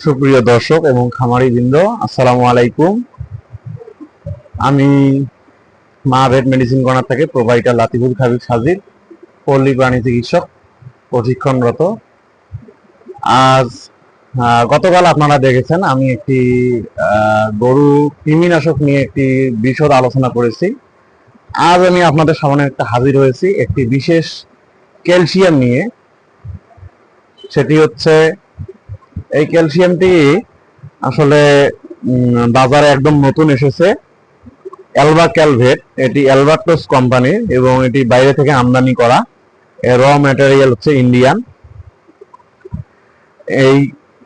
সুপ্রিয় দর্শক এবং খামারি বৃন্দ, আসসালামু আলাইকুম। আমি মা ভেট মেডিসিন কর্নার থেকে প্রোভাইডার লাতিফুল খাবিব সাজিদ, পল্লী প্রাণী চিকিৎসক, প্রশিক্ষণরত। আজ গতকাল আপনারা দেখেছেন আমি একটি গরু কৃমিনাশক নিয়ে একটি বিশদ আলোচনা করেছি। আজ আমি আপনাদের সামনে একটা হাজির হয়েছি একটি বিশেষ ক্যালসিয়াম নিয়ে। সেটি হচ্ছে, এই ক্যালসিয়ামটি আসলে বাজারে একদম নতুন এসেছে, অ্যালবা ক্যালভেট। এটি অ্যালবার্টোস কোম্পানির এবং এটি বাইরে থেকে আমদানি করা। এর র ম্যাটেরিয়াল হচ্ছে ইন্ডিয়ান। এই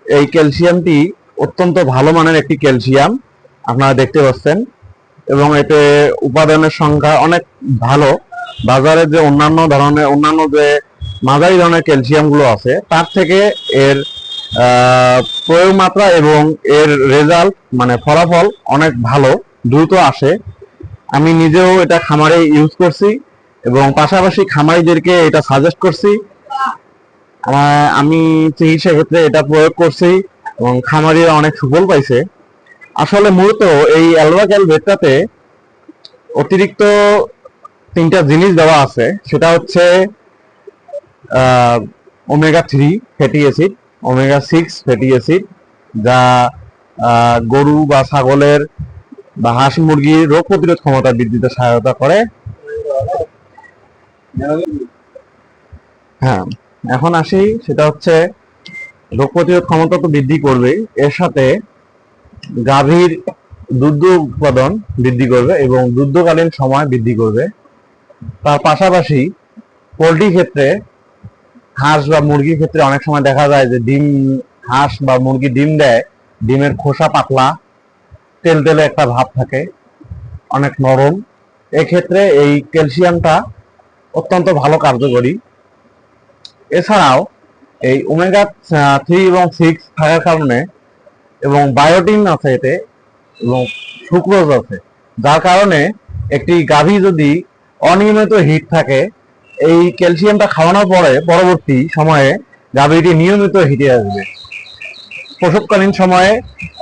এই ক্যালসিয়ামটি অত্যন্ত ভালো মানের একটি ক্যালসিয়াম, আপনারা দেখতে পাচ্ছেন, এবং এতে উপাদানের সংখ্যা অনেক ভালো। বাজারে যে অন্যান্য যে মাঝারি ধরনের ক্যালসিয়ামগুলো আছে তার থেকে এর প্রয়োগ মাত্রা এবং এর রেজাল্ট মানে ফলাফল অনেক ভালো, দ্রুত আসে। আমি নিজেও এটা খামারে ইউজ করছি এবং পাশাপাশি খামারিদেরকে এটা সাজেস্ট করছি। আমি চিকিৎসা ক্ষেত্রে এটা প্রয়োগ করছি এবং খামারিরা অনেক সুফল পাইছে। আসলে মূলত এই অ্যালবা ক্যালভেটটাতে অতিরিক্ত তিনটা জিনিস দেওয়া আছে। সেটা হচ্ছে ওমেগা-3 ফ্যাটি অ্যাসিড, ওমেগা-6 ফ্যাটি অ্যাসিড, যা গরু বা ছাগলের বা হাঁস মুরগির রোগ প্রতিরোধ ক্ষমতা বৃদ্ধিতে সহায়তা করে। হ্যাঁ, এখন আসি, সেটা হচ্ছে রোগ প্রতিরোধ ক্ষমতা তো বৃদ্ধি করবে, এর সাথে গাভীর দুগ্ধ উৎপাদন বৃদ্ধি করবে এবং দুগ্ধকালীন সময় বৃদ্ধি করবে। তার পাশাপাশি পোল্ট্রি ক্ষেত্রে, হাঁস বা মুরগির ক্ষেত্রে অনেক সময় দেখা যায় যে হাঁস বা মুরগি ডিম দেয়, ডিমের খোসা পাতলা, তেলতেলে একটা ভাব থাকে, অনেক নরম। এক্ষেত্রে এই ক্যালসিয়ামটা অত্যন্ত ভালো কার্যকরী। এছাড়াও এই ওমেগা-3 এবং 6 থাকার কারণে এবং বায়োটিন আছে এতে এবং সুক্রোজ আছে, যার কারণে একটি গাভী যদি অনিয়মিত হিট থাকে, এই ক্যালসিয়ামটা খাওয়ানোর পরে পরবর্তী সময়ে গাভীটি নিয়মিত হিটে আসবে। প্রসবকালীন সময়ে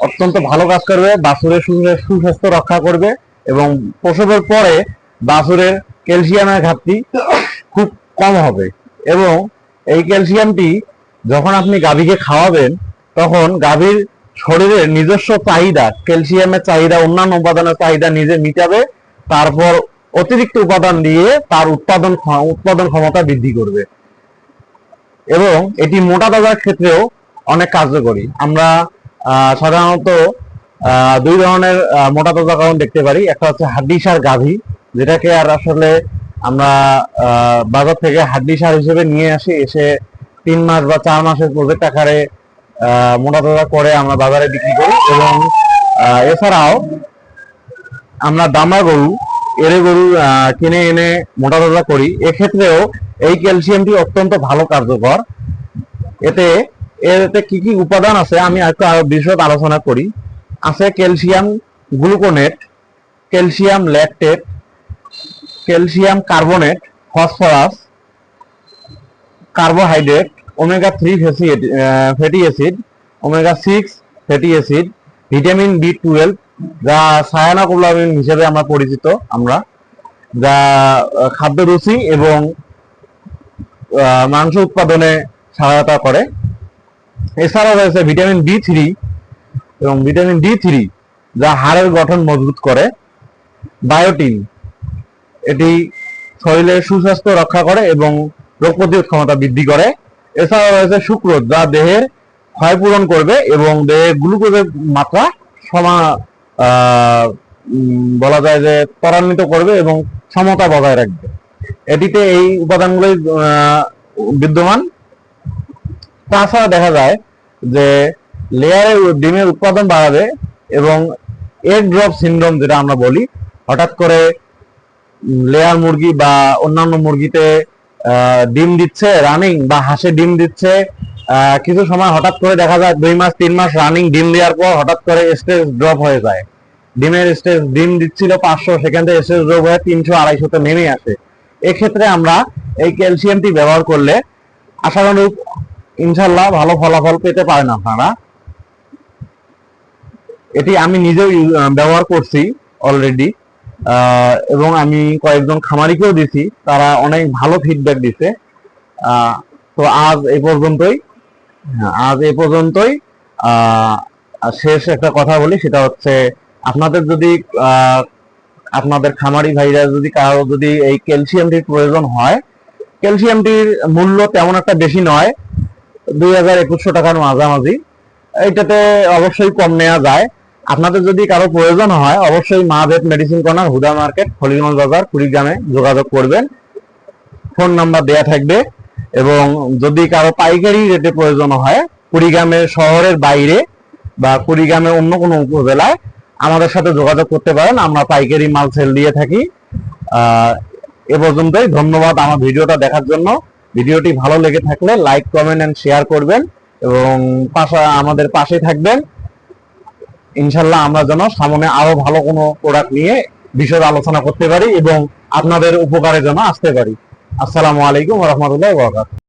অত্যন্ত ভালো কাজ করবে, বাছুরের সুস্বাস্থ্য রক্ষা করবে এবং প্রসবের পরে বাছুরের ক্যালসিয়ামের ঘাটতি খুব কম হবে। এবং এই ক্যালসিয়ামটি যখন আপনি গাভীকে খাওয়াবেন, তখন গাভীর শরীরের নিজস্ব চাহিদা, ক্যালসিয়ামের চাহিদা, অন্যান্য উপাদানের চাহিদা নিজে মিটাবে, তারপর অতিরিক্ত উপাদান দিয়ে তার উৎপাদন ক্ষমতা বৃদ্ধি করবে। এবং এটি মোটা তাজার ক্ষেত্রেও অনেক কার্যকরী। আমরা সাধারণত দুই ধরনের মোটা তাজাকরণ দেখতে পারি। একটা হচ্ছে হাড্ডি সার গাভী, যেটাকে আর আসলে আমরা বাজার থেকে হাড্ডি সার হিসেবে নিয়ে আসি, এসে 3 মাস বা 4 মাসের প্রজেক্ট আকারে মোটা তাজা করে আমরা বাজারে বিক্রি করি। এবং এছাড়াও আমরা দামা গরু, এড়ে গরু কিনে এনে মোটা তাজা করি। এক্ষেত্রেও এই ক্যালসিয়ামটি অত্যন্ত ভালো কার্যকর। এতে কি কি উপাদান আছে আমি একটু আরো বিশদ আলোচনা করি। আছে calcium gluconate, calcium lactate, calcium carbonate, phosphorus, carbohydrate, omega-3 fatty acid, ওমেগা-6 ফ্যাটি অ্যাসিড, ভিটামিন বি12, যা সায়ানোকোবালামিন হিসেবে আমরা পরিচিত, যা খাদ্য রুচি এবং মাংস উৎপাদনে সহায়তা করে। এছাড়াও রয়েছে ভিটামিন বি3 এবং ভিটামিন ডি3, যা হাড়ের গঠন মজবুত করে। বায়োটিন, এটি শরীরের সুস্বাস্থ্য রক্ষা করে এবং রোগ প্রতিরোধ ক্ষমতা বৃদ্ধি করে। এছাড়াও রয়েছে সুক্রোজ, যা দেহের ক্ষয় পূরণ করবে এবং দেহে গ্লুকোজের মাত্রা বলা যায় যে ত্বরান্বিত করবে এবং সমতা বজায় রাখবে। এটিতে এই উপাদানগুলোই বিদ্যমান। তাছাড়া দেখা যায় যে লেয়ারে ডিমের উৎপাদন বাড়াবে এবং এগ ড্রপ সিনড্রোম যেটা আমরা বলি, হঠাৎ করে লেয়ার মুরগি বা অন্যান্য মুরগিতে ডিম দিচ্ছে রানিং, বা হাঁসে ডিম দিচ্ছে, কিছু সময় হঠাৎ করে দেখা যায় 2 মাস 3 মাস রানিং ডিম দেওয়ার পর হঠাৎ করে স্টেজ ড্রপ হয়ে যায়। ডিমের স্টেজ, ডিম দিচ্ছিল 500, সেখান থেকে স্টেজ ড্রপ হয়ে 300-250 নেমে আসে। এক্ষেত্রে আমরা এই ক্যালসিয়ামটি ব্যবহার করলে আশানুরূপ ইনশাল্লাহ ভালো ফলাফল পেতে পারেন আপনারা। এটি আমি নিজেও ব্যবহার করছি অলরেডি, এবং আমি কয়েকজন খামারিকেও দিছি, তারা অনেক ভালো ফিডব্যাক দিছে। তো আজ এই পর্যন্তই। আজ এই পর্যন্তই। শেষ একটা কথা বলি, সেটা হচ্ছে আপনাদের যদি আপনাদের খামারি ভাইরা যদি কারো যদি এই ক্যালসিয়ামটির প্রয়োজন হয়, ক্যালসিয়ামটির মূল্য তেমন একটা বেশি নয়, 2000-2100 টাকার মাঝামাঝি। এইটাতে অবশ্যই কম নেওয়া যায়। আপনাদের যদি কারো প্রয়োজন হয় অবশ্যই মা ভেট মেডিসিন কর্নার, হুদা মার্কেট, খলিগঞ্জ বাজার, কুড়িগ্রামে যোগাযোগ করবেন। ফোন নাম্বার দেয়া থাকবে। এবং যদি কারো পাইকারি রেটে প্রয়োজন হয় কুড়িগ্রামের শহরের বাইরে বা কুড়িগ্রামের অন্য কোনো উপজেলায় আমাদের সাথে যোগাযোগ করতে পারেন, আমরা পাইকারি মাল সেল দিয়ে থাকি। এ পর্যন্তই। ধন্যবাদ আমার ভিডিওটা দেখার জন্য। ভিডিওটি ভালো লেগে থাকলে লাইক, কমেন্ট এন্ড শেয়ার করবেন এবং আমাদের পাশে থাকবেন। ইনশাল্লাহ আমরা যেন সামনে আরো ভালো কোনো প্রোডাক্ট নিয়ে বিশদ আলোচনা করতে পারি এবং আপনাদের উপকারে যেন আসতে পারি। আসসালামু আলাইকুম ওয়া রাহমাতুল্লাহি ওয়া বারাকাতুহু।